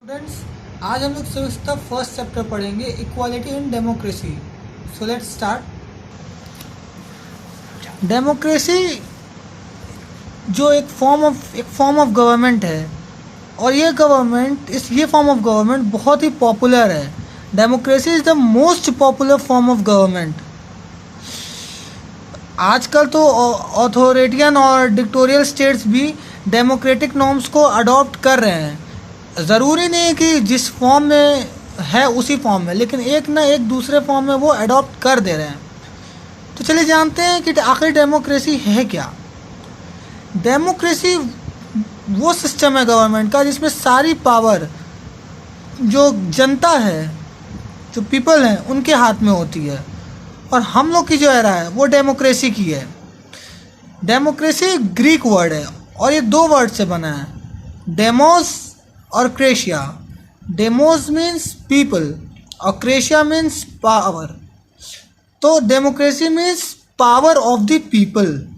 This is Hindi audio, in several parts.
स्टूडेंट्स, आज हम लोग सिविक्स का फर्स्ट चैप्टर पढ़ेंगे, equality in democracy. So let's start. Democracy जो एक फॉर्म ऑफ गवर्नमेंट है, और ये फॉर्म ऑफ गवर्नमेंट बहुत ही पॉपुलर है। Democracy is the most popular form of government. आजकल तो ऑथोरिटियन और डिक्टोरियल स्टेट्स भी डेमोक्रेटिक नॉर्म्स को अडॉप्ट कर रहे हैं। ज़रूरी नहीं है कि जिस फॉर्म में है उसी फॉर्म में, लेकिन एक ना एक दूसरे फॉर्म में वो अडॉप्ट कर दे रहे हैं। तो चलिए जानते हैं कि आखिर डेमोक्रेसी है क्या। डेमोक्रेसी वो सिस्टम है गवर्नमेंट का जिसमें सारी पावर जो जनता है, जो पीपल हैं, उनके हाथ में होती है। और हम लोग की जो एरा है वो डेमोक्रेसी की है। डेमोक्रेसी ग्रीक वर्ड है और ये दो वर्ड से बना है, डेमोस और क्रेशिया। डेमोस मीन्स पीपल और क्रेशिया मीन्स पावर। तो democracy means power of the people.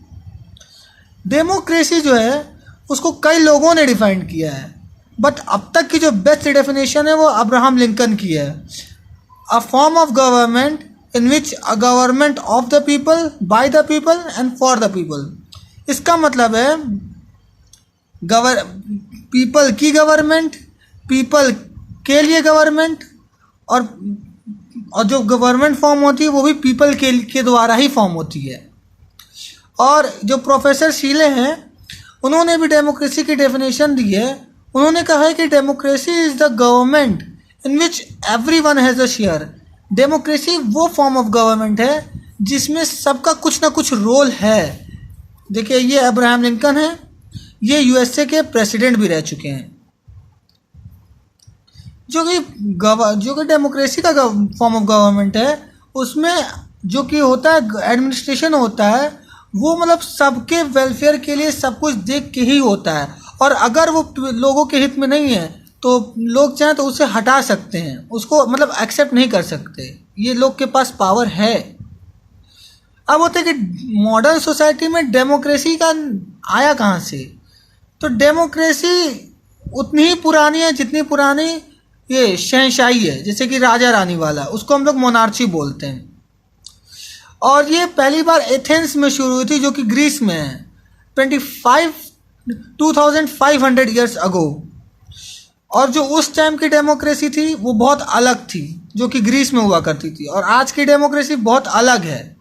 Democracy जो है उसको कई लोगों ने डिफाइन किया है, बट अब तक की जो बेस्ट डेफिनेशन है वो अब्राहम लिंकन की है। A form of government in which a government of the people, by the people and for the people. इसका मतलब है पीपल की गवर्नमेंट, पीपल के लिए गवर्नमेंट, और जो गवर्नमेंट फॉर्म होती है वो भी पीपल के द्वारा ही फॉर्म होती है। और जो प्रोफेसर शीले हैं उन्होंने भी डेमोक्रेसी की डेफिनेशन दी है। उन्होंने कहा है कि democracy is the government in which everyone has a share. Democracy वो फॉर्म ऑफ गवर्नमेंट है जिसमें सबका कुछ ना कुछ रोल है। देखिए, ये अब्राहम लिंकन है, ये यूएसए के प्रेसिडेंट भी रह चुके हैं। जो कि डेमोक्रेसी का फॉर्म ऑफ गवर्नमेंट है, उसमें जो कि होता है एडमिनिस्ट्रेशन होता है, वो मतलब सबके वेलफेयर के लिए सब कुछ देख के ही होता है। और अगर वो लोगों के हित में नहीं है तो लोग चाहें तो उसे हटा सकते हैं, उसको मतलब एक्सेप्ट नहीं कर सकते। ये लोग के पास पावर है। अब होता है कि मॉडर्न सोसाइटी में डेमोक्रेसी का आया कहाँ से। तो डेमोक्रेसी उतनी ही पुरानी है जितनी पुरानी ये शहंशाही है, जैसे कि राजा रानी वाला, उसको हम लोग मोनार्ची बोलते हैं। और ये पहली बार एथेंस में शुरू हुई थी, जो कि ग्रीस में है, 2500 ईयर्स अगो। और जो उस टाइम की डेमोक्रेसी थी वो बहुत अलग थी, जो कि ग्रीस में हुआ करती थी, और आज की डेमोक्रेसी बहुत अलग है।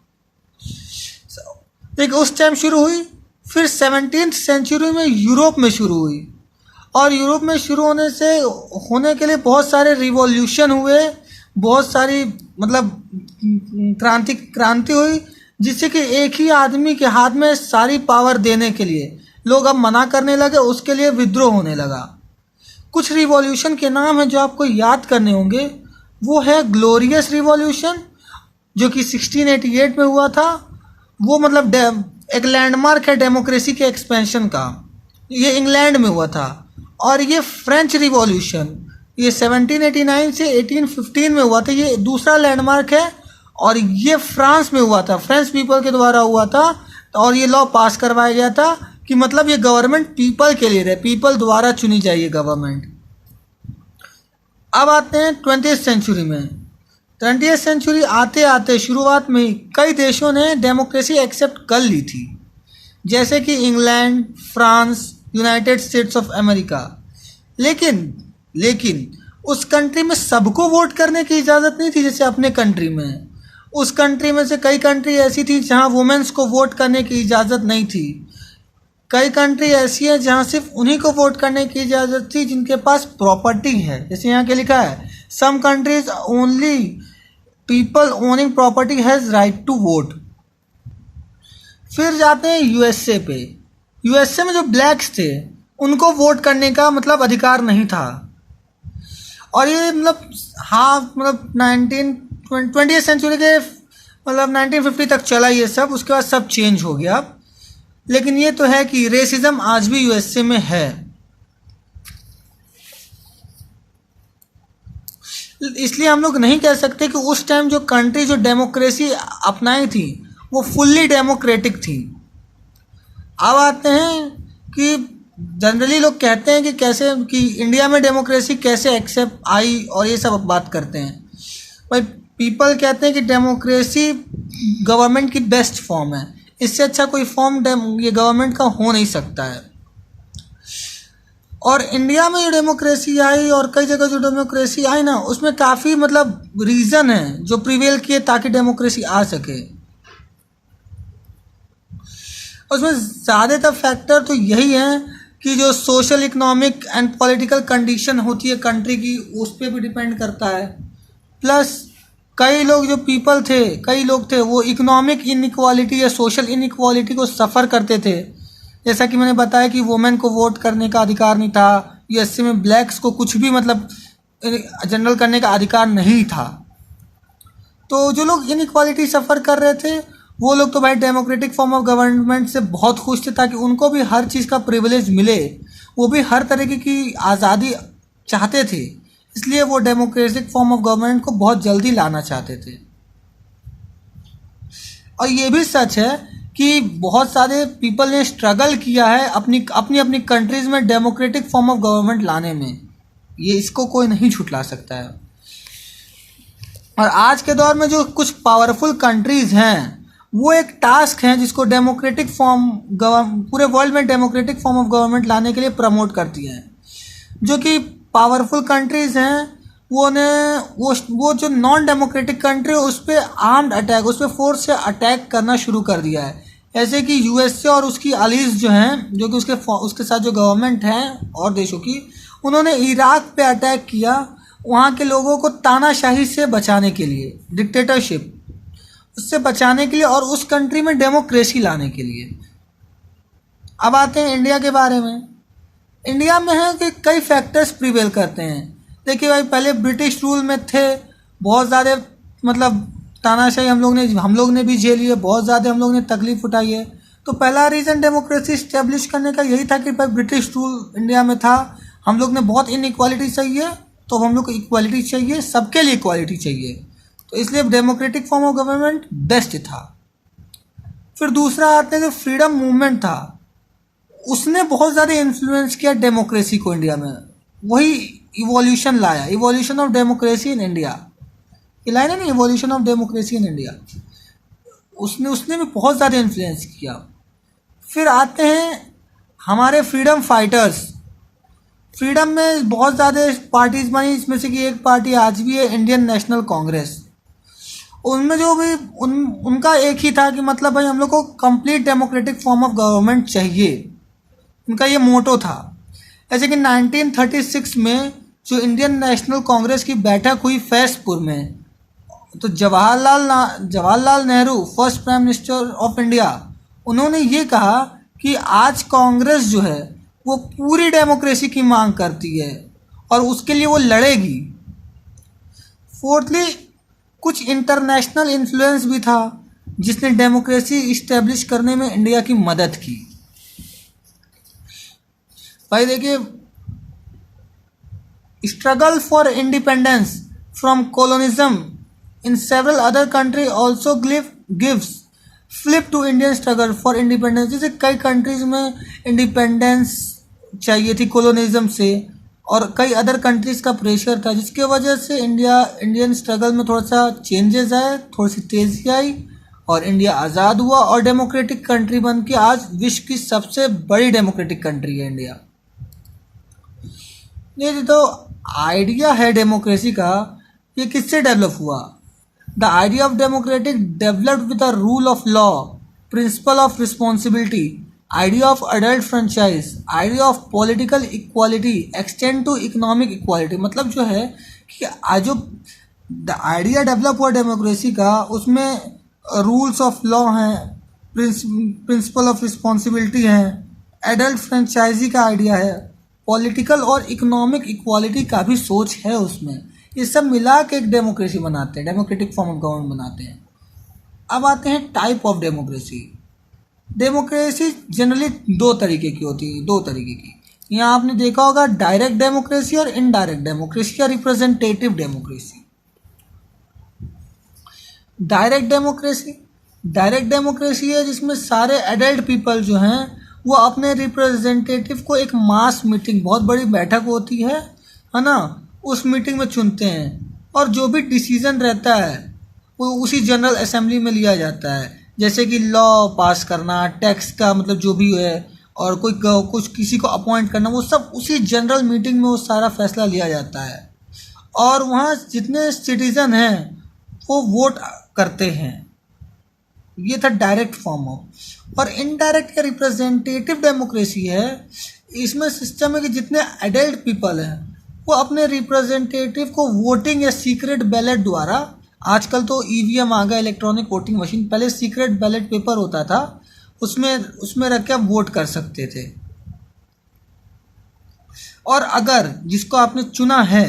देखिए, उस टाइम शुरू हुई, फिर 17th सेंचुरी में यूरोप में शुरू हुई, और यूरोप में शुरू होने के लिए बहुत सारे रिवॉल्यूशन हुए, बहुत सारी मतलब क्रांति हुई, जिससे कि एक ही आदमी के हाथ में सारी पावर देने के लिए लोग अब मना करने लगे, उसके लिए विद्रोह होने लगा। कुछ रिवॉल्यूशन के नाम हैं जो आपको याद करने होंगे। वो है ग्लोरियस रिवॉल्यूशन, जो कि 1688 में हुआ था। वो मतलब एक लैंडमार्क है डेमोक्रेसी के एक्सपेंशन का। ये इंग्लैंड में हुआ था। और ये फ्रेंच रिवॉल्यूशन, ये 1789 से 1815 में हुआ था। ये दूसरा लैंडमार्क है, और ये फ्रांस में हुआ था, फ्रेंच पीपल के द्वारा हुआ था। और ये लॉ पास करवाया गया था कि मतलब ये गवर्नमेंट पीपल के लिए रहे, पीपल द्वारा चुनी जाए ये गवर्नमेंट। अब आते हैं 20th सेंचुरी में। 20th सेंचुरी आते आते शुरुआत में ही कई देशों ने डेमोक्रेसी एक्सेप्ट कर ली थी, जैसे कि England, France, United states of America. लेकिन उस कंट्री में सबको वोट करने की इजाज़त नहीं थी जैसे अपने कंट्री में। उस कंट्री में से कई कंट्री ऐसी थी जहां वुमेन्स को वोट करने की इजाज़त नहीं थी। कई कंट्री ऐसी है जहां सिर्फ उन्हीं को वोट करने की इजाज़त थी जिनके पास प्रॉपर्टी है, जैसे यहाँ के लिखा है, some countries only people owning property has right to vote. फिर जाते हैं यूएसए पे। यूएसए में जो ब्लैक्स थे उनको वोट करने का मतलब अधिकार नहीं था। और ये मतलब मतलब 20th सेंचुरी के मतलब 1950 तक चला ये सब। उसके बाद सब चेंज हो गया। लेकिन ये तो है कि रेसिज्म आज भी यूएसए में है। इसलिए हम लोग नहीं कह सकते कि उस टाइम जो कंट्री जो डेमोक्रेसी अपनाई थी वो फुल्ली डेमोक्रेटिक थी। अब आते हैं कि जनरली लोग कहते हैं कि कैसे कि इंडिया में डेमोक्रेसी कैसे एक्सेप्ट आई और ये सब बात करते हैं, भाई पीपल कहते हैं कि डेमोक्रेसी गवर्नमेंट की बेस्ट फॉर्म है, इससे अच्छा कोई फॉर्म ये गवर्नमेंट का हो नहीं सकता है। और इंडिया में जो डेमोक्रेसी आई और कई जगह जो डेमोक्रेसी आई ना, उसमें काफ़ी मतलब रीज़न है जो प्रिवेल किए ताकि डेमोक्रेसी आ सके। उसमें ज़्यादातर फैक्टर तो यही है कि जो social economic and political condition होती है कंट्री की, उस पर भी डिपेंड करता है। प्लस कई लोग जो पीपल थे, कई लोग थे वो इकोनॉमिक इनइक्वालिटी या सोशल इनइक्वालिटी को सफ़र करते थे। जैसा कि मैंने बताया कि वुमेन को वोट करने का अधिकार नहीं था, यूएसए में ब्लैक्स को कुछ भी मतलब जनरल करने का अधिकार नहीं था। तो जो लोग इनइक्वालिटी सफ़र कर रहे थे वो लोग तो भाई डेमोक्रेटिक फॉर्म ऑफ गवर्नमेंट से बहुत खुश थे ताकि उनको भी हर चीज़ का प्रिविलेज मिले, वो भी हर तरीके की आज़ादी चाहते थे, इसलिए वो डेमोक्रेटिक फॉर्म ऑफ गवर्नमेंट को बहुत जल्दी लाना चाहते थे। और ये भी सच है कि बहुत सारे पीपल ने स्ट्रगल किया है अपनी अपनी कंट्रीज़ में डेमोक्रेटिक फॉर्म ऑफ गवर्नमेंट लाने में, ये इसको कोई नहीं झुठला सकता है। और आज के दौर में जो कुछ पावरफुल कंट्रीज़ हैं वो एक टास्क है जिसको डेमोक्रेटिक पूरे वर्ल्ड में डेमोक्रेटिक फॉर्म ऑफ गवर्नमेंट लाने के लिए प्रमोट करती हैं। जो कि पावरफुल कंट्रीज़ हैं वो जो नॉन डेमोक्रेटिक कंट्री है उस पर आर्म्ड अटैक, उस पर फोर्स से अटैक करना शुरू कर दिया है। ऐसे कि यूएसए और उसकी अलीज जो हैं, जो कि उसके साथ जो गवर्नमेंट हैं और देशों की, उन्होंने इराक पे अटैक किया वहाँ के लोगों को तानाशाही से बचाने के लिए, डिक्टेटरशिप उससे बचाने के लिए और उस कंट्री में डेमोक्रेसी लाने के लिए। अब आते हैं इंडिया के बारे में। इंडिया में है कि कई फैक्टर्स प्रिवेल करते हैं। देखिए भाई, पहले ब्रिटिश रूल में थे, बहुत ज़्यादा मतलब तानाशाही हम लोग ने भी झेली है, बहुत ज़्यादा हम लोग ने तकलीफ उठाई है। तो पहला रीज़न डेमोक्रेसी इस्टेब्लिश करने का यही था कि भाई ब्रिटिश रूल इंडिया में था, हम लोग ने बहुत इनइक्वालिटी सही है, तो हम लोग को इक्वालिटी चाहिए, सबके लिए इक्वालिटी चाहिए, तो इसलिए democratic form of government best था। फिर दूसरा आते हैं जो फ्रीडम मूवमेंट था, उसने बहुत ज़्यादा इन्फ्लुएंस किया डेमोक्रेसी को इंडिया में, वही इवोल्यूशन लाया, evolution of democracy in India, ये लाइन है ना, evolution of democracy in India, उसने भी बहुत ज़्यादा इन्फ्लुएंस किया। फिर आते हैं हमारे फ्रीडम फाइटर्स। फ्रीडम में बहुत ज़्यादा पार्टीज बनी, इसमें से कि एक पार्टी आज भी है, इंडियन नेशनल कांग्रेस। उनमें जो भी उनका एक ही था कि मतलब भाई हम लोग को complete democratic form of government चाहिए, उनका ये मोटो था। ऐसे कि 1936 में जो इंडियन नेशनल कांग्रेस की बैठक हुई फैसपुर में, तो Jawaharlal Nehru first prime minister of India, उन्होंने ये कहा कि आज कांग्रेस जो है वो पूरी डेमोक्रेसी की मांग करती है और उसके लिए वो लड़ेगी। फोर्थली, कुछ इंटरनेशनल इन्फ्लुएंस भी था जिसने डेमोक्रेसी इस्टेब्लिश करने में इंडिया की मदद की। भाई देखिए, struggle for independence from colonialism in several other country also gives fillip to Indian struggle for independence. जैसे कई कंट्रीज में इंडिपेंडेंस चाहिए थी कोलोनिज्म से और कई अदर कंट्रीज़ का प्रेशर था, जिसके वजह से इंडियन स्ट्रगल में थोड़ा सा चेंजेस आए, थोड़ी सी तेज़ी आई और इंडिया आज़ाद हुआ और डेमोक्रेटिक कंट्री बन के आज विश्व की सबसे बड़ी डेमोक्रेटिक कंट्री है इंडिया। ये तो आइडिया है डेमोक्रेसी का, ये किससे डेवलप हुआ? The idea of democratic developed with the rule of law, principle of responsibility, idea of adult franchise, idea of political equality extend to economic equality। मतलब जो है कि आज जो आइडिया डेवलप हुआ डेमोक्रेसी का, उसमें रूल्स ऑफ लॉ हैं, प्रिंसिपल ऑफ रिस्पॉन्सिबिलिटी हैं, एडल्ट फ्रेंचाइजी का आइडिया है, पॉलिटिकल और इकोनॉमिक इक्वालिटी का भी सोच है उसमें। ये सब मिला के एक डेमोक्रेसी बनाते हैं, डेमोक्रेटिक फॉर्म ऑफ गवर्नमेंट बनाते हैं। अब आते हैं type of democracy. Democracy generally दो तरीके की होती है, दो तरीके की। यहाँ आपने देखा होगा डायरेक्ट डेमोक्रेसी और इनडायरेक्ट डेमोक्रेसी या रिप्रेजेंटेटिव डेमोक्रेसी। डायरेक्ट डेमोक्रेसी है जिसमें सारे एडल्ट पीपल जो हैं वो अपने रिप्रेजेंटेटिव को एक मास मीटिंग, बहुत बड़ी बैठक होती है ना, उस मीटिंग में चुनते हैं और जो भी डिसीजन रहता है वो उसी जनरल असेंबली में लिया जाता है। जैसे कि लॉ पास करना, टैक्स का मतलब जो भी है, और कोई कुछ किसी को अपॉइंट करना, वो सब उसी जनरल मीटिंग में वो सारा फैसला लिया जाता है। और वहाँ जितने सिटीज़न हैं वो वोट करते हैं। ये था डायरेक्ट फॉर्म ऑफ। और इनडायरेक्ट या रिप्रेजेंटेटिव डेमोक्रेसी है, इसमें सिस्टम है कि जितने एडल्ट पीपल हैं वो अपने रिप्रेजेंटेटिव को वोटिंग या सीक्रेट बैलेट द्वारा, आजकल तो ईवीएम आ गया, इलेक्ट्रॉनिक वोटिंग मशीन, पहले सीक्रेट बैलेट पेपर होता था, उसमें रख के आप वोट कर सकते थे। और अगर जिसको आपने चुना है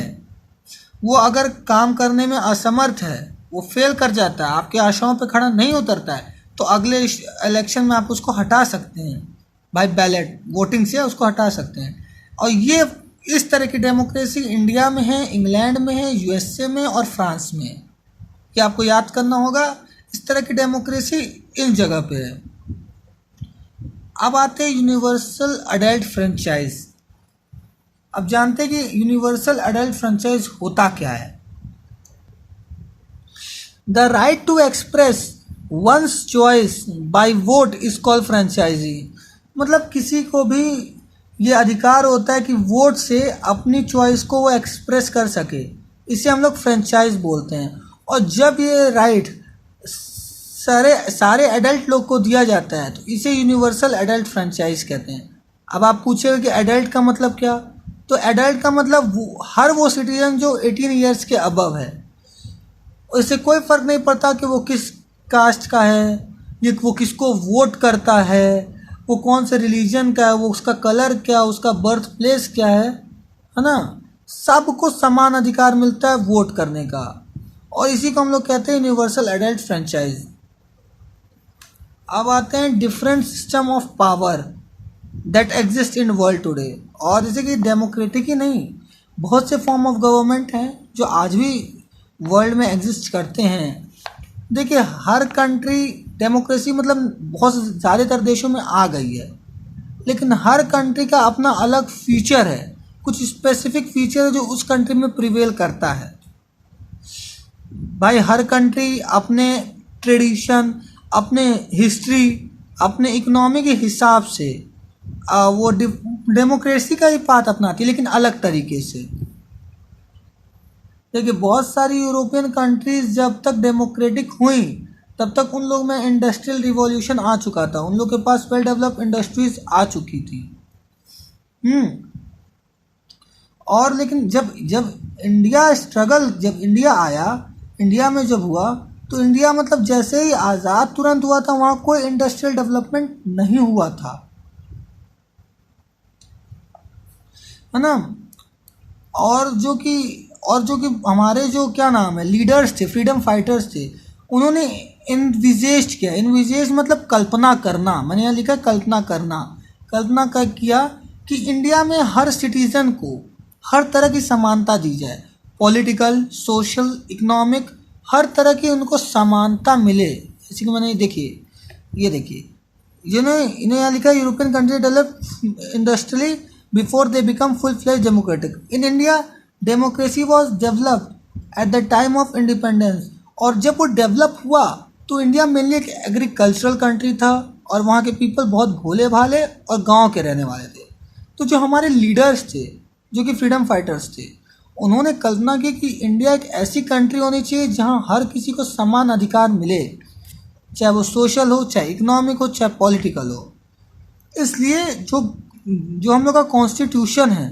वो अगर काम करने में असमर्थ है, वो फेल कर जाता है, आपके आशाओं पे खड़ा नहीं उतरता है, तो अगले इलेक्शन में आप उसको हटा सकते हैं बाय बैलेट वोटिंग से, उसको हटा सकते हैं। और ये इस तरह की डेमोक्रेसी इंडिया में है, इंग्लैंड में है, यूएसए में और फ्रांस में है। कि आपको याद करना होगा, इस तरह की डेमोक्रेसी इन जगह पे है। अब आते हैं यूनिवर्सल अडल्ट फ्रेंचाइज। अब जानते हैं कि यूनिवर्सल अडल्ट फ्रेंचाइज होता क्या है। The right to express one's choice by vote is called franchisee. मतलब किसी को भी ये अधिकार होता है कि वोट से अपनी चॉइस को वो एक्सप्रेस कर सके, इसे हम लोग फ्रेंचाइज बोलते हैं। और जब ये राइट सारे एडल्ट लोग को दिया जाता है तो इसे यूनिवर्सल एडल्ट फ्रेंचाइज कहते हैं। अब आप पूछेगा कि एडल्ट का मतलब क्या, तो एडल्ट का मतलब हर वो सिटीजन जो 18 ईयर्स के अबव है, इससे कोई फ़र्क नहीं पड़ता कि वो किस कास्ट का है, ये वो किसको वोट करता है, वो कौन से रिलीजन का है, वो उसका कलर क्या, उसका बर्थ प्लेस क्या है ना, सबको समान अधिकार मिलता है वोट करने का। और इसी को हम लोग कहते हैं यूनिवर्सल एडल्ट फ्रेंचाइज। अब आते हैं different system of power that exist in world today. और जैसे कि डेमोक्रेटिक ही नहीं, बहुत से फॉर्म ऑफ गवर्नमेंट हैं जो आज भी वर्ल्ड में एग्जिस्ट करते हैं। देखिए हर कंट्री डेमोक्रेसी मतलब बहुत ज़्यादातर देशों में आ गई है, लेकिन हर कंट्री का अपना अलग फीचर है, कुछ स्पेसिफिक फीचर है जो उस कंट्री में प्रिवेल करता है। भाई हर कंट्री अपने ट्रेडिशन, अपने हिस्ट्री, अपने इकोनॉमी के हिसाब से वो डेमोक्रेसी का ही पाथ अपनाती है, लेकिन अलग तरीके से। देखिए बहुत सारी यूरोपियन कंट्रीज जब तक डेमोक्रेटिक हुई तब तक उन लोग में इंडस्ट्रियल रिवॉल्यूशन आ चुका था, उन लोग के पास वेल डेवलप इंडस्ट्रीज आ चुकी थी। और लेकिन जब इंडिया आया, इंडिया में जब हुआ तो इंडिया मतलब जैसे ही आज़ाद तुरंत हुआ था, वहाँ कोई इंडस्ट्रियल डेवलपमेंट नहीं हुआ था, है ना। और जो कि हमारे जो क्या नाम है लीडर्स थे, फ्रीडम फाइटर्स थे, उन्होंने इन्विजेस्ट किया। इन्विजेस्ट मतलब कल्पना करना, मैंने यहाँ लिखा कल्पना करना। कल्पना कर किया कि इंडिया में हर सिटीज़न को हर तरह की समानता दी जाए, पॉलिटिकल, सोशल, इकोनॉमिक, हर तरह की उनको समानता मिले। जैसे कि मैंने ये देखिए इन्हें यहाँ लिखा European country develop industrially before they become full fledge democratic. In India democracy was developed at the time of independence. और जब वो डेवलप हुआ तो इंडिया मेनली एक एग्रीकल्चरल कंट्री था और वहाँ के पीपल बहुत भोले भाले और गांव के रहने वाले थे। तो जो हमारे लीडर्स थे, जो कि फ्रीडम फाइटर्स थे, उन्होंने कल्पना की कि इंडिया एक ऐसी कंट्री होनी चाहिए जहाँ हर किसी को समान अधिकार मिले, चाहे वो सोशल हो, चाहे इकोनॉमिक हो, चाहे पॉलिटिकल हो। इसलिए जो हम लोग का कॉन्स्टिट्यूशन है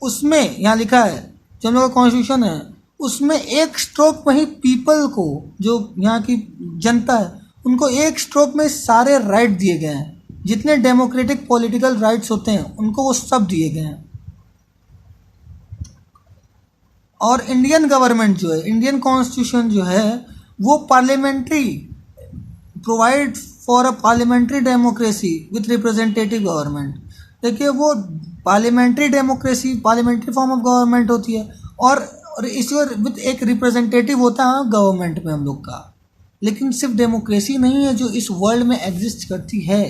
उसमें यहाँ लिखा है, जो हम लोग का कॉन्स्टिट्यूशन है उसमें एक स्ट्रोक में ही पीपल को, जो यहाँ की जनता है, उनको एक स्ट्रोक में सारे राइट दिए गए हैं। जितने डेमोक्रेटिक पॉलिटिकल राइट्स होते हैं उनको वो सब दिए गए हैं। और इंडियन गवर्नमेंट जो है, इंडियन कॉन्स्टिट्यूशन जो है, वो parliamentary provide for a parliamentary democracy with representative government. देखिए वो parliamentary democracy, parliamentary form of government होती है, और इसी विथ एक रिप्रेजेंटेटिव होता है गवर्नमेंट में हम लोग का। लेकिन सिर्फ डेमोक्रेसी नहीं है जो इस वर्ल्ड में एग्जिस्ट करती है,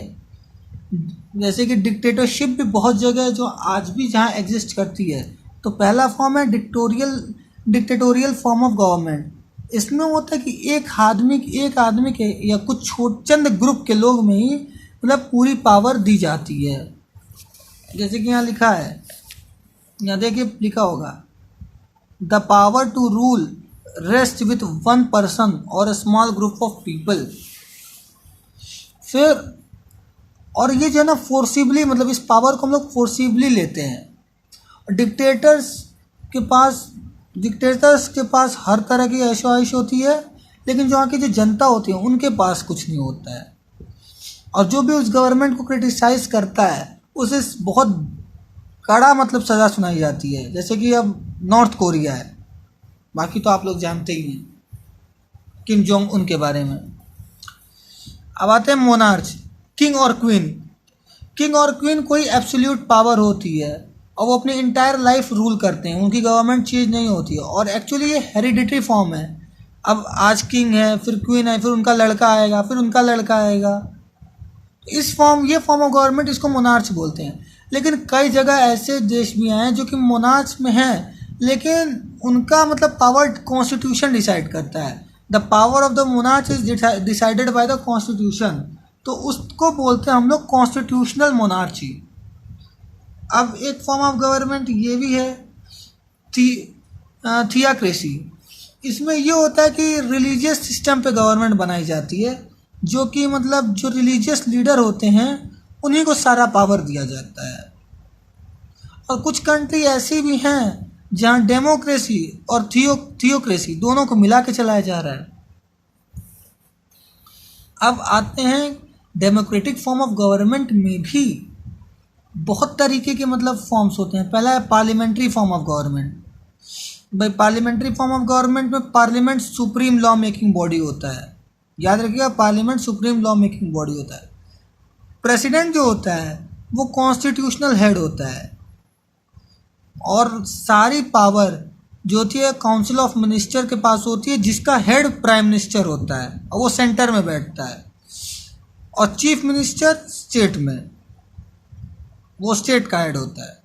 जैसे कि डिक्टेटरशिप भी बहुत जगह है जो आज भी जहाँ एग्जिस्ट करती है। तो पहला फॉर्म है डिक्टेटोरियल फॉर्म ऑफ गवर्नमेंट। इसमें होता है कि एक आदमी के या कुछ चंद ग्रुप के लोग में ही मतलब पूरी पावर दी जाती है। जैसे कि यहाँ लिखा है, यहाँ देखिए लिखा होगा, the power to rule rest with one person और a small group of people. फिर और ये जो है ना फोर्सिबली, मतलब इस पावर को हम लोग फोर्सिबली लेते हैं। डिक्टेटर्स के पास हर तरह की ऐशो-आइश होती है, लेकिन जो वहाँ की जो जनता होती है उनके पास कुछ नहीं होता है। और जो भी उस गवर्नमेंट को क्रिटिसाइज करता है उसे बहुत कड़ा मतलब सज़ा सुनाई जाती है। जैसे कि अब नॉर्थ कोरिया है, बाकी तो आप लोग जानते ही हैं किम जोंग उन के बारे में। अब आते हैं मोनार्च, किंग और क्वीन कोई एब्सोल्यूट पावर होती है और वो अपनी इंटायर लाइफ रूल करते हैं, उनकी गवर्नमेंट चीज़ नहीं होती है। और एक्चुअली ये हेरिडिटरी फॉर्म है। अब आज किंग है, फिर क्वीन है, फिर उनका लड़का आएगा, फिर उनका लड़का आएगा। ये फॉर्म ऑफ गवर्नमेंट, इसको मोनार्च बोलते हैं। लेकिन कई जगह ऐसे देश भी हैं जो कि मोनार्च में हैं, लेकिन उनका मतलब पावर कॉन्स्टिट्यूशन डिसाइड करता है। The power of the monarch is decided by the constitution. तो उसको बोलते हैं हम लोग कॉन्स्टिट्यूशनल मोनार्ची। अब एक फॉर्म ऑफ गवर्नमेंट ये भी है थियोक्रेसी। इसमें ये होता है कि रिलीजियस सिस्टम पे गवर्नमेंट बनाई जाती है, जो कि मतलब जो रिलीजियस लीडर होते हैं उन्हीं को सारा पावर दिया जाता है। और कुछ कंट्री ऐसी भी हैं जहाँ डेमोक्रेसी और थियोक्रेसी दोनों को मिला के चलाया जा रहा है। अब आते हैं डेमोक्रेटिक फॉर्म ऑफ गवर्नमेंट में भी बहुत तरीके के मतलब फॉर्म्स होते हैं। पहला है पार्लियामेंट्री फॉर्म ऑफ गवर्नमेंट। भाई पार्लियामेंट्री फॉर्म ऑफ गवर्नमेंट में parliament supreme law making body होता है। याद रखिएगा, parliament supreme law making body होता है। प्रेसिडेंट जो होता है वो कॉन्स्टिट्यूशनल हेड होता है और सारी पावर जो होती है काउंसिल ऑफ मिनिस्टर के पास होती है, जिसका हेड प्राइम मिनिस्टर होता है और वो सेंटर में बैठता है। और चीफ मिनिस्टर स्टेट में, वो स्टेट का हेड होता है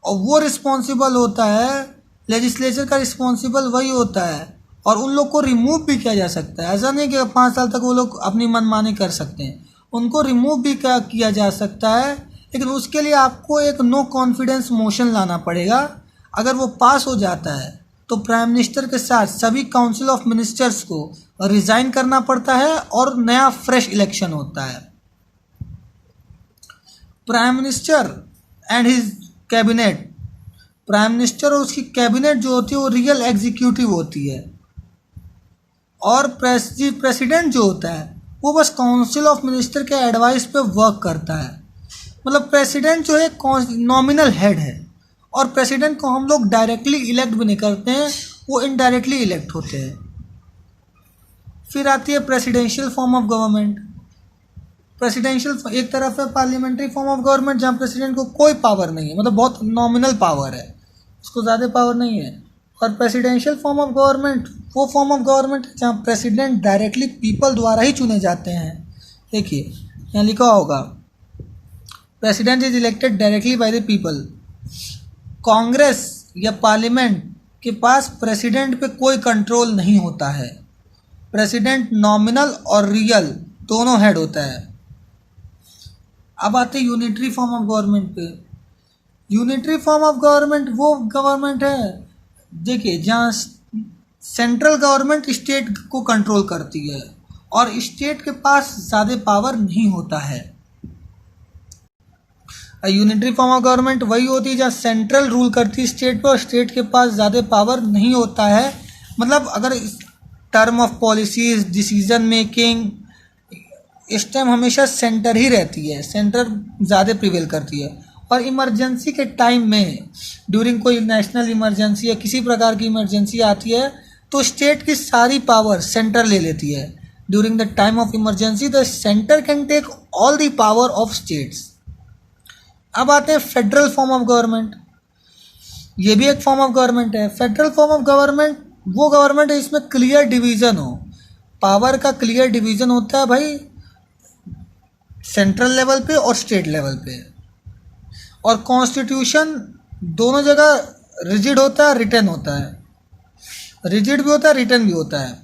और वो रिस्पॉन्सिबल होता है, लेजिस्लेचर का रिस्पॉन्सिबल वही होता है। और उन लोग को रिमूव भी किया जा सकता है। ऐसा नहीं कि 5 साल तक वो लोग अपनी मनमानी कर सकते हैं, उनको रिमूव भी किया जा सकता है। लेकिन उसके लिए आपको एक नो कॉन्फिडेंस मोशन लाना पड़ेगा। अगर वो पास हो जाता है तो प्राइम मिनिस्टर के साथ सभी काउंसिल ऑफ मिनिस्टर्स को रिज़ाइन करना पड़ता है और नया फ्रेश इलेक्शन होता है। Prime minister and his cabinet, prime minister और उसकी कैबिनेट जो होती है वो रियल एग्जीक्यूटिव होती है। और प्रेसिडेंट जो होता है वो बस काउंसिल ऑफ मिनिस्टर के एडवाइस पे वर्क करता है। मतलब प्रेसिडेंट जो है नॉमिनल हेड है और प्रेसिडेंट को हम लोग डायरेक्टली इलेक्ट भी नहीं करते हैं, वो इनडायरेक्टली इलेक्ट होते हैं। फिर आती है presidential form of government. Presidential एक तरफ है पार्लियामेंट्री फॉर्म ऑफ गवर्नमेंट जहाँ प्रेसिडेंट को कोई पावर नहीं है, मतलब बहुत नॉमिनल पावर है, उसको ज़्यादा पावर नहीं है। और प्रेसिडेंशियल फॉर्म ऑफ गवर्नमेंट वो फॉर्म ऑफ गवर्नमेंट जहाँ प्रेसिडेंट डायरेक्टली पीपल द्वारा ही चुने जाते हैं। देखिए यहाँ लिखा होगा, president is elected directly by the people. Congress या पार्लियामेंट के पास प्रेसिडेंट पे कोई कंट्रोल नहीं होता है। प्रेसिडेंट नॉमिनल और रियल दोनों हेड होता है। अब आते हैं यूनिटरी फॉर्म ऑफ गवर्नमेंट पे। यूनिटरी फॉर्म ऑफ गवर्नमेंट वो गवर्नमेंट है, देखिए, जहाँ सेंट्रल गवर्नमेंट स्टेट को कंट्रोल करती है और स्टेट के पास ज़्यादा पावर नहीं होता है। यूनिटरी फॉर्म ऑफ गवर्नमेंट वही होती है जहाँ सेंट्रल रूल करती है स्टेट पर और स्टेट के पास ज़्यादा पावर नहीं होता है। मतलब अगर term of policies, decision making, इस टाइम हमेशा सेंटर ही रहती है, सेंटर ज़्यादा प्रिवेल करती है। और इमरजेंसी के टाइम में, ड्यूरिंग कोई नेशनल इमरजेंसी या किसी प्रकार की इमरजेंसी आती है तो स्टेट की सारी पावर सेंटर ले लेती है। During the time of emergency the centre can take all the power of states. अब आते हैं फेडरल फॉर्म ऑफ गवर्नमेंट। ये भी एक फॉर्म ऑफ गवर्नमेंट है। फेडरल फॉर्म ऑफ गवर्नमेंट वो गवर्नमेंट है इसमें क्लियर डिवीज़न हो, पावर का क्लियर डिवीज़न होता है। भाई सेंट्रल लेवल पे और स्टेट लेवल पे। और कॉन्स्टिट्यूशन दोनों जगह रिजिड होता है, रिटन होता है, रिजिड भी होता है, रिटन भी होता है।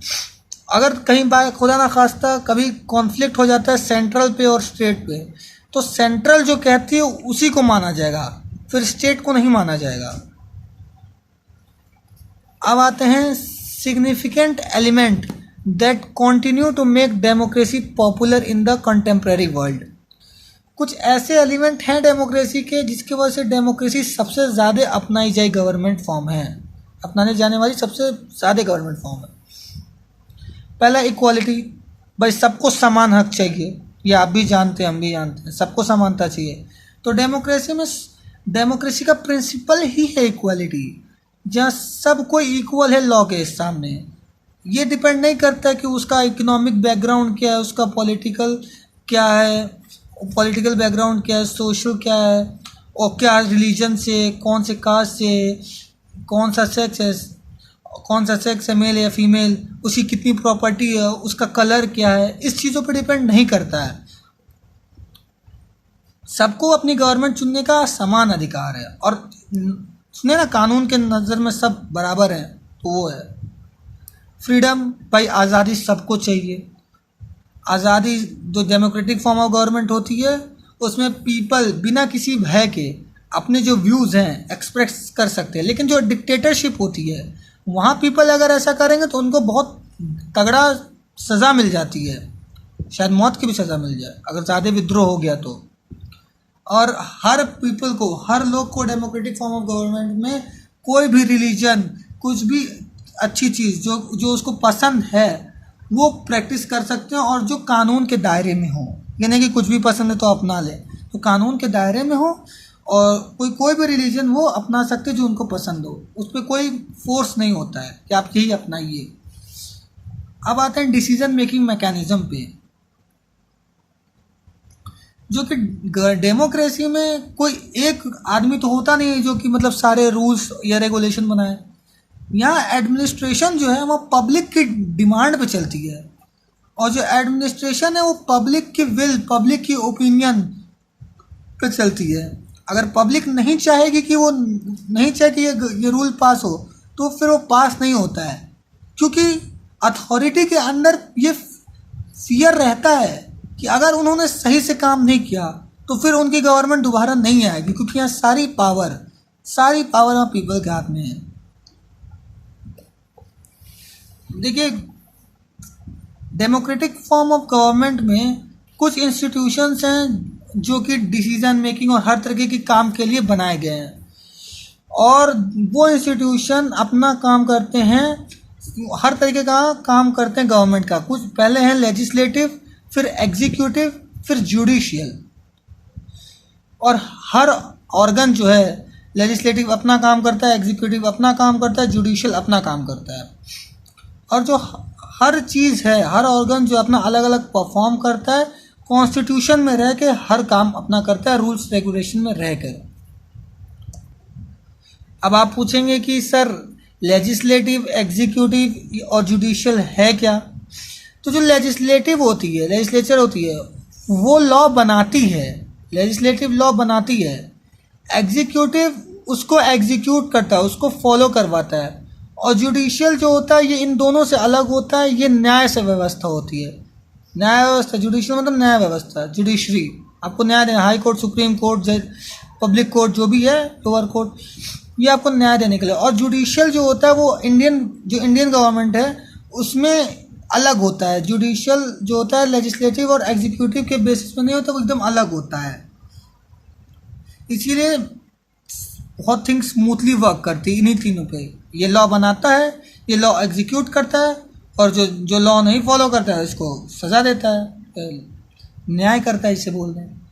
अगर कहीं बाय खुदा ना खास्ता कभी कॉन्फ्लिक्ट हो जाता है सेंट्रल पे और स्टेट पे, तो सेंट्रल जो कहती है उसी को माना जाएगा, फिर स्टेट को नहीं माना जाएगा। अब आते हैं significant element that continue to make democracy popular in the contemporary world. कुछ ऐसे एलिमेंट हैं डेमोक्रेसी के जिसकी वजह से डेमोक्रेसी सबसे ज़्यादा अपनाई जाए गवर्नमेंट फॉर्म है, अपनाने जाने वाली सबसे ज़्यादा गवर्नमेंट फॉर्म है। पहला इक्वालिटी, भाई सबको समान हक चाहिए, ये आप भी जानते हैं हम भी जानते हैं, सबको समानता चाहिए। तो डेमोक्रेसी में डेमोक्रेसी का प्रिंसिपल ही है इक्वालिटी, जहाँ सब कोई इक्वल है लॉ के सामने। ये डिपेंड नहीं करता कि उसका इकोनॉमिक बैकग्राउंड क्या है, उसका पॉलिटिकल क्या है, पॉलिटिकल बैकग्राउंड क्या है, सोशल क्या है, और क्या रिलीजन से, कौन से कास्ट से, कौन सा सेक्स है, कौन सा सेक्स है, मेल या फीमेल, उसकी कितनी प्रॉपर्टी है, उसका कलर क्या है, इस चीज़ों पर डिपेंड नहीं करता है। सबको अपनी गवर्नमेंट चुनने का समान अधिकार है। और सुने ना, कानून के नज़र में सब बराबर हैं, तो वो है फ्रीडम। भाई आज़ादी सबको चाहिए। आज़ादी जो डेमोक्रेटिक फॉर्म ऑफ गवर्नमेंट होती है उसमें पीपल बिना किसी भय के अपने जो व्यूज़ हैं एक्सप्रेस कर सकते हैं। लेकिन जो डिक्टेटरशिप होती है वहाँ पीपल अगर ऐसा करेंगे तो उनको बहुत तगड़ा सज़ा मिल जाती है, शायद मौत की भी सज़ा मिल जाए अगर ज़्यादा विद्रोह हो गया तो। और हर पीपल को, हर लोग को डेमोक्रेटिक फॉर्म ऑफ गवर्नमेंट में कोई भी रिलीजन, कुछ भी अच्छी चीज़ जो उसको पसंद है वो प्रैक्टिस कर सकते हैं, और जो कानून के दायरे में हो। यानी कि कुछ भी पसंद है तो अपना ले, तो कानून के दायरे में हो, और कोई भी रिलीजन वो अपना सकते जो उनको पसंद हो, उस पर कोई फोर्स नहीं होता है कि आप यही अपनाइए। अब आते हैं डिसीजन मेकिंग मैकेनिज्म पे, जो कि डेमोक्रेसी में कोई एक आदमी तो होता नहीं है जो कि मतलब सारे रूल्स या रेगुलेशन बनाए। यहाँ एडमिनिस्ट्रेशन जो है वो पब्लिक की डिमांड पे चलती है, और जो एडमिनिस्ट्रेशन है वो पब्लिक की विल, पब्लिक की ओपिनियन पे चलती है। अगर पब्लिक नहीं चाहेगी कि वो नहीं चाहे कि ये रूल पास हो, तो फिर वो पास नहीं होता है, क्योंकि अथॉरिटी के अंदर ये फियर रहता है कि अगर उन्होंने सही से काम नहीं किया तो फिर उनकी गवर्नमेंट दोबारा नहीं आएगी, क्योंकि यहाँ सारी पावर यहाँ पीपल के हाथ में है। देखिए, डेमोक्रेटिक फॉर्म ऑफ गवर्नमेंट में कुछ इंस्टीट्यूशंस हैं जो कि डिसीजन मेकिंग और हर तरीके के काम के लिए बनाए गए हैं, और वो इंस्टीट्यूशन अपना काम करते हैं, हर तरीके का काम करते हैं गवर्नमेंट का। कुछ पहले हैं लेजिस्लेटिव, फिर एग्जीक्यूटिव, फिर जुडिशियल। और हर ऑर्गन जो है, लेजिस्लेटिव अपना काम करता है, एग्जीक्यूटिव अपना काम करता है, जुडिशियल अपना काम करता है। और जो हर चीज़ है, हर ऑर्गन जो अपना अलग अलग परफॉर्म करता है, कॉन्स्टिट्यूशन में रह के हर काम अपना करता है, रूल्स रेगुलेशन में रह कर। अब आप पूछेंगे कि सर लेजिस्लेटिव, एग्जीक्यूटिव और जुडिशियल है क्या? तो जो लेजिस्लेटिव होती है, लेजिस्लेचर होती है, वो लॉ बनाती है, लेजिस्लेटिव लॉ बनाती है। एग्जीक्यूटिव उसको एग्जीक्यूट करता है, उसको फॉलो करवाता है। और जुडिशियल जो होता है ये इन दोनों से अलग होता है, ये न्याय से व्यवस्था होती है। न्याय व्यवस्था, जुडिशियल मतलब न्याय व्यवस्था, जुडिशरी आपको न्याय देना, high court, supreme court, public court जो भी है, लोअर कोर्ट, ये आपको न्याय देने के लिए। और जुडिशियल जो होता है वो इंडियन गवर्नमेंट है उसमें अलग होता है। जुडिशियल जो होता है लेजिस्लेटिव और एग्जीक्यूटिव के बेसिस पे नहीं होता, वो एकदम अलग होता है। इसीलिए बहुत थिंग्स स्मूथली वर्क करती है इन्हीं तीनों पे। ये लॉ बनाता है, ये लॉ एग्जीक्यूट करता है, और जो लॉ नहीं फॉलो करता है उसको सज़ा देता है, न्याय करता है, इसे बोल रहे हैं।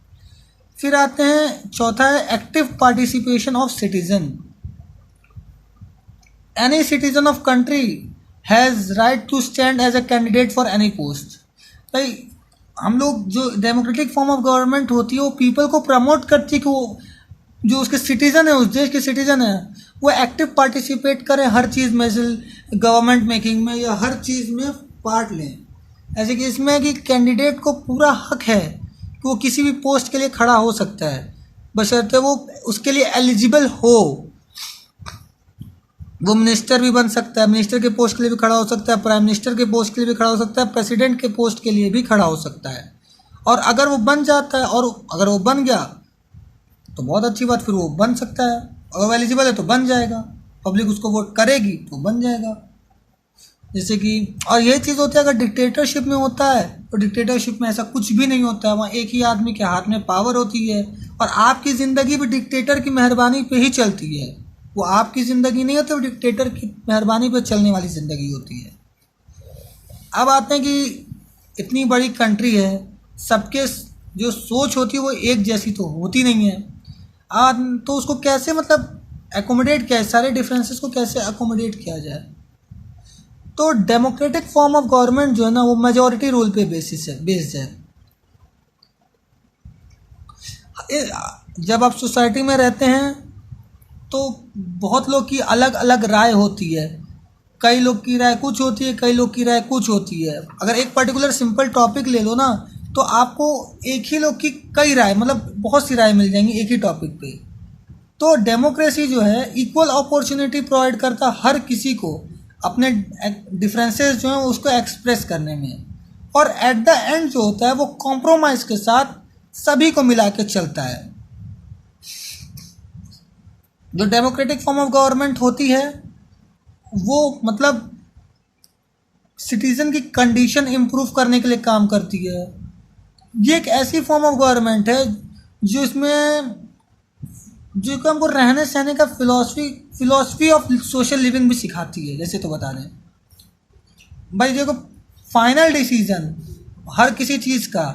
फिर आते हैं, चौथा है active participation of citizen. Any citizen of country has right to stand as a candidate for any post. भाई हम लोग, जो डेमोक्रेटिक फॉर्म ऑफ गवर्नमेंट होती है वो पीपल को प्रमोट करती है कि वो जो उसके सिटीज़न है, उस देश के सिटीज़न है, वो एक्टिव पार्टिसिपेट करें हर चीज़ में, गवर्नमेंट मेकिंग में या हर चीज़ में पार्ट लें। ऐसे कि इसमें कि कैंडिडेट को पूरा हक है कि वो किसी भी पोस्ट के लिए खड़ा हो सकता है, बशर्ते वो उसके लिए एलिजिबल हो। वो मिनिस्टर भी बन सकता है, मिनिस्टर के पोस्ट के लिए भी खड़ा हो सकता है, प्राइम मिनिस्टर के पोस्ट के लिए भी खड़ा हो सकता है, प्रेसिडेंट के पोस्ट के लिए भी खड़ा हो सकता है। और अगर वो बन जाता है, और अगर वो बन गया तो बहुत अच्छी बात, फिर वो बन सकता है। अगर वो एलिजिबल है तो बन जाएगा, पब्लिक उसको वोट करेगी तो बन जाएगा। जैसे कि, और यही चीज़ होती है अगर डिक्टेटरशिप में होता है, तो डिक्टेटरशिप में ऐसा कुछ भी नहीं होता है। वहाँ एक ही आदमी के हाथ में पावर होती है, और आपकी ज़िंदगी भी डिक्टेटर की मेहरबानी पे ही चलती है। वो आपकी ज़िंदगी नहीं होती, वो डिक्टेटर की मेहरबानी पे चलने वाली ज़िंदगी होती है। अब आते हैं कि इतनी बड़ी कंट्री है, सबके जो सोच होती है वो एक जैसी तो होती नहीं है। तो उसको कैसे मतलब एकोमोडेट किया जाए, सारे डिफरेंसेस को कैसे एकोमोडेट किया जाए। तो डेमोक्रेटिक फॉर्म ऑफ गवर्नमेंट जो है ना, वो मेजॉरिटी रूल पे बेस्ड है। जब आप सोसाइटी में रहते हैं तो बहुत लोग की अलग अलग राय होती है। कई लोग की राय कुछ होती है, कई लोग की राय कुछ होती है। अगर एक पर्टिकुलर सिंपल टॉपिक ले लो ना, तो आपको एक ही लोग की कई राय, मतलब बहुत सी राय मिल जाएंगी एक ही टॉपिक पे। तो डेमोक्रेसी जो है इक्वल अपॉर्चुनिटी प्रोवाइड करता हर किसी को अपने डिफरेंसेस जो हैं उसको एक्सप्रेस करने में, और एट द एंड जो होता है वो कॉम्प्रोमाइज़ के साथ सभी को मिला के चलता है। जो डेमोक्रेटिक फॉर्म ऑफ गवर्नमेंट होती है वो मतलब सिटीज़न की कंडीशन इम्प्रूव करने के लिए काम करती है। ये एक ऐसी फॉर्म ऑफ गवर्नमेंट है जो इसमें जो कि हमको रहने सहने का फिलॉसफी ऑफ सोशल लिविंग भी सिखाती है। जैसे तो बता दें भाई, देखो फाइनल डिसीजन हर किसी चीज़ का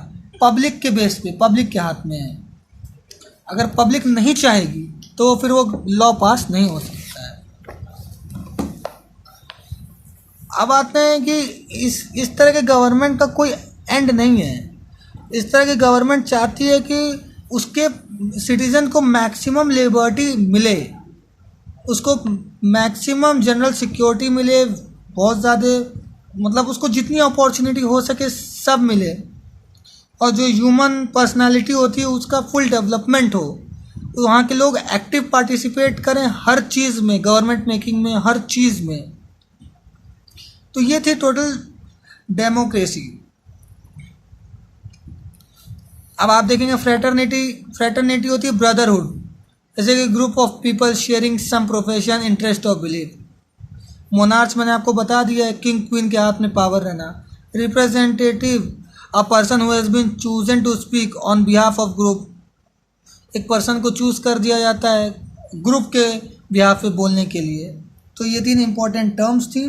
पब्लिक के बेस पे, पब्लिक के हाथ में है। अगर पब्लिक नहीं चाहेगी तो फिर वो लॉ पास नहीं हो सकता है। अब आते हैं कि इस तरह के गवर्नमेंट का कोई एंड नहीं है। इस तरह की गवर्नमेंट चाहती है कि उसके सिटीज़न को मैक्सिमम लिबर्टी मिले, उसको मैक्सिमम जनरल सिक्योरिटी मिले, बहुत ज़्यादा मतलब उसको जितनी अपॉर्चुनिटी हो सके सब मिले, और जो ह्यूमन पर्सनालिटी होती है उसका फुल डेवलपमेंट हो। तो वहाँ के लोग एक्टिव पार्टिसिपेट करें हर चीज़ में, गवर्नमेंट मेकिंग में, हर चीज़ में। तो ये थी टोटल डेमोक्रेसी। अब आप देखेंगे फ्रेटर्निटी होती है ब्रदरहुड, जैसे कि group of people sharing some profession, interest और बिलीफ। मोनार्च मैंने आपको बता दिया है, किंग क्वीन के हाथ में पावर रहना। Representative, a person who has been chosen to speak on behalf of group, एक पर्सन को चूज़ कर दिया जाता है ग्रुप के बिहाफ पे बोलने के लिए। तो ये 3 इम्पोर्टेंट टर्म्स थी।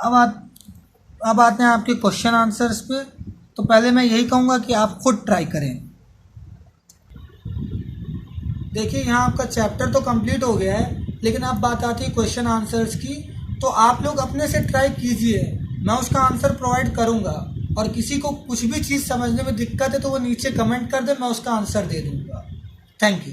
अब आते हैं आपके क्वेश्चन आंसर्स पे। तो पहले मैं यही कहूँगा कि आप खुद ट्राई करें। देखिए यहाँ आपका चैप्टर तो कंप्लीट हो गया है, लेकिन अब बात आती है क्वेश्चन आंसर्स की। तो आप लोग अपने से ट्राई कीजिए, मैं उसका आंसर प्रोवाइड करूँगा, और किसी को कुछ भी चीज़ समझने में दिक्कत है तो वो नीचे कमेंट कर दे, मैं उसका आंसर दे दूँगा। Thank you.